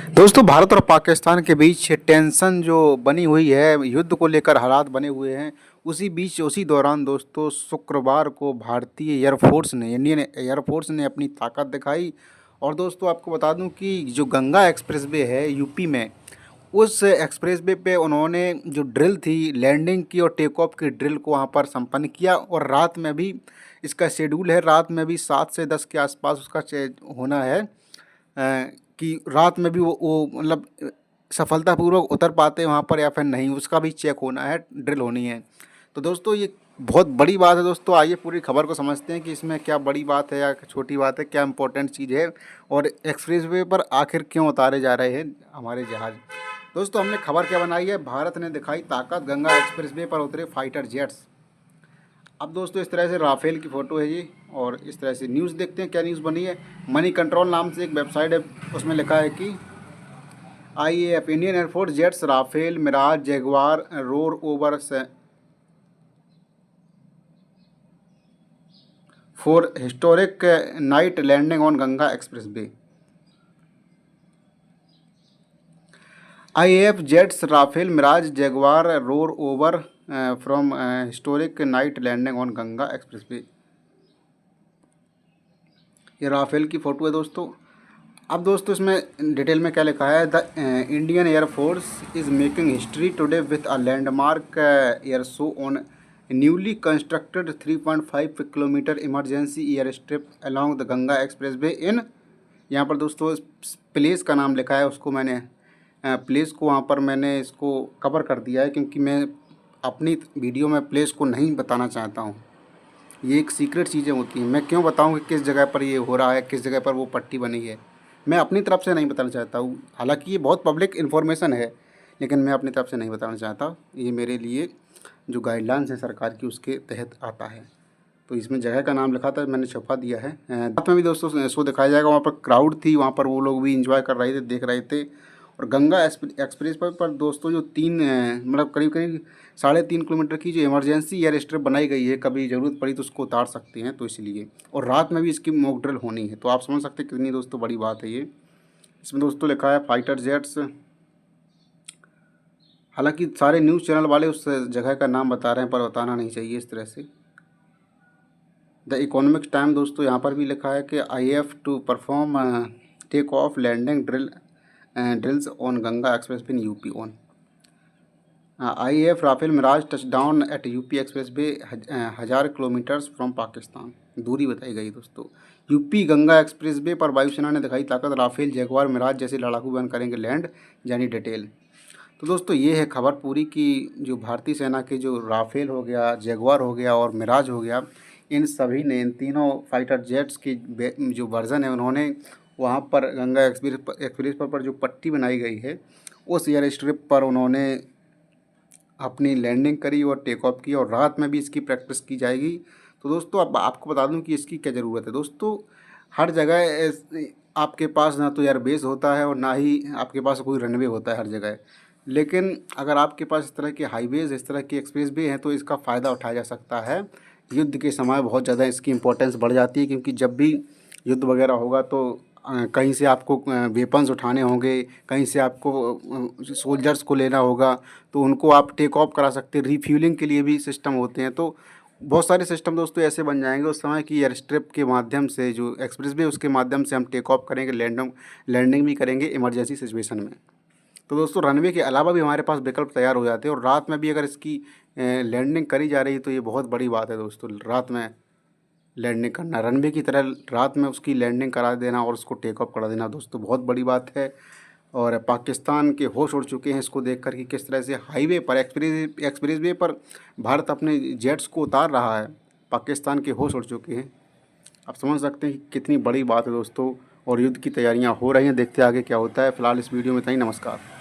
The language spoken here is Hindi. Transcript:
दोस्तों भारत और पाकिस्तान के बीच टेंशन जो बनी हुई है, युद्ध को लेकर हालात बने हुए हैं। उसी दौरान दोस्तों शुक्रवार को भारतीय एयरफोर्स ने इंडियन एयरफोर्स ने अपनी ताकत दिखाई। और दोस्तों आपको बता दूं कि जो गंगा एक्सप्रेसवे है यूपी में, उस एक्सप्रेसवे पे उन्होंने जो ड्रिल थी, लैंडिंग की और टेक ऑफ की ड्रिल को वहाँ पर संपन्न किया। और रात में भी इसका शेड्यूल है, रात में भी 7 से 10 के आसपास उसका होना है, कि रात में भी वो मतलब सफलतापूर्वक उतर पाते हैं वहाँ पर या फिर नहीं, उसका भी चेक होना है, ड्रिल होनी है। तो दोस्तों ये बहुत बड़ी बात है। दोस्तों आइए पूरी खबर को समझते हैं कि इसमें क्या बड़ी बात है या छोटी बात है, क्या इंपॉर्टेंट चीज़ है और एक्सप्रेसवे पर आखिर क्यों उतारे जा रहे हैं हमारे जहाज़। दोस्तों हमने खबर क्या बनाई है, भारत ने दिखाई ताकत, गंगा एक्सप्रेसवे पर उतरे फाइटर जेट्स। अब दोस्तों इस तरह से राफेल की फ़ोटो है ये, और इस तरह से न्यूज़ देखते हैं क्या न्यूज़ बनी है। मनी कंट्रोल नाम से एक वेबसाइट है, उसमें लिखा है कि IAF Indian air force jets Rafale Mirage Jaguar roar over for historic night landing on Ganga expressway. IAF jets Rafale Mirage Jaguar roar over from historic night landing on Ganga expressway. ये राफेल की फ़ोटो है दोस्तों। अब दोस्तों इसमें डिटेल में क्या लिखा है, the Indian air force is making history today with a landmark air show on newly constructed 3.5 kilometre emergency air strip along the Ganga expressway in. यहाँ पर दोस्तों प्लेस का नाम लिखा है, उसको मैंने प्लेस को वहाँ पर मैंने इसको कवर कर दिया है, क्योंकि मैं अपनी वीडियो में प्लेस को नहीं बताना चाहता हूँ। ये एक सीक्रेट चीज़ें होती हैं, मैं क्यों बताऊँ कि किस जगह पर ये हो रहा है, किस जगह पर वो पट्टी बनी है, मैं अपनी तरफ से नहीं बताना चाहता हूँ। हालांकि ये बहुत पब्लिक इन्फॉर्मेशन है, लेकिन मैं अपनी तरफ से नहीं बताना चाहता। ये मेरे लिए जो गाइडलाइंस है सरकार की, उसके तहत आता है। तो इसमें जगह का नाम लिखा था, मैंने छुपा दिया है। रात में भी दोस्तों शो दिखाया जाएगा, वहाँ पर क्राउड थी, वहाँ पर वो लोग भी इंजॉय कर रहे थे, देख रहे थे। और गंगा एक्सप्रेस पर दोस्तों जो मतलब करीब करीब 3.5 किलोमीटर की जो इमरजेंसी एयर स्ट्रिप बनाई गई है, कभी ज़रूरत पड़ी तो उसको उतार सकते हैं, तो इसलिए। और रात में भी इसकी मॉक ड्रिल होनी है, तो आप समझ सकते हैं कितनी दोस्तों बड़ी बात है ये। इसमें दोस्तों लिखा है फाइटर जेट्स। हालांकि सारे न्यूज़ चैनल वाले उस जगह का नाम बता रहे हैं, पर बताना नहीं चाहिए इस तरह से। द इकोनॉमिक टाइम दोस्तों यहाँ पर भी लिखा है कि IAF to perform take off landing drills on Ganga expressway in UP on. IAF Rafale Mirage touch down at UP expressway 1000 kilometres from Pakistan. दूरी बताई गई दोस्तों। UP गंगा एक्सप्रेस वे पर वायुसेना ने दिखाई ताकत, राफेल जगुआर मिराज जैसे लड़ाकू विमान करेंगे लैंड, जानी डिटेल। तो दोस्तों ये है खबर पूरी की जो भारतीय सेना के जो राफेल हो गया, जगुआर हो गया और मिराज हो गया, इन सभी ने, इन तीनों फाइटर जेट्स की जो वर्जन है, उन्होंने वहाँ पर गंगा एक्सप्रेस पर जो पट्टी बनाई गई है, उस एयर स्ट्रिप पर उन्होंने अपनी लैंडिंग करी और टेक ऑफ की, और रात में भी इसकी प्रैक्टिस की जाएगी। तो दोस्तों अब आपको बता दूं कि इसकी क्या ज़रूरत है। दोस्तों हर जगह आपके पास ना तो एयरबेस होता है और ना ही आपके पास कोई रनवे होता है हर जगह, लेकिन अगर आपके पास इस तरह के हाईवेज़, इस तरह की एक्सप्रेस वे हैं, तो इसका फ़ायदा उठाया जा सकता है। युद्ध के समय बहुत ज़्यादा इसकी इम्पोर्टेंस बढ़ जाती है, क्योंकि जब भी युद्ध वगैरह होगा तो कहीं से आपको वेपन्स उठाने होंगे, कहीं से आपको सोल्जर्स को लेना होगा, तो उनको आप टेक ऑफ करा सकते हैं। रिफ्यूलिंग के लिए भी सिस्टम होते हैं, तो बहुत सारे सिस्टम दोस्तों ऐसे बन जाएंगे उस समय की एयर स्ट्रिप के माध्यम से, जो एक्सप्रेस वे उसके माध्यम से हम टेक ऑफ करेंगे, लैंडिंग भी करेंगे इमरजेंसी सिचुएशन में। तो दोस्तों रनवे के अलावा भी हमारे पास विकल्प तैयार हो जाते हैं, और रात में भी अगर इसकी लैंडिंग करी जा रही है तो ये बहुत बड़ी बात है दोस्तों। रात में लैंडिंग करना, रनवे की तरह रात में उसकी लैंडिंग करा देना और उसको टेक ऑफ करा देना दोस्तों बहुत बड़ी बात है। और पाकिस्तान के होश उड़ चुके हैं इसको देख कर कि किस तरह से हाईवे पर, एक्सप्रेस वे पर भारत अपने जेट्स को उतार रहा है। पाकिस्तान के होश उड़ चुके हैं। आप समझ सकते हैं कि कितनी बड़ी बात है दोस्तों, और युद्ध की तैयारियां हो रही हैं। देखते हैं आगे क्या होता है। फिलहाल इस वीडियो में इतना ही। नमस्कार।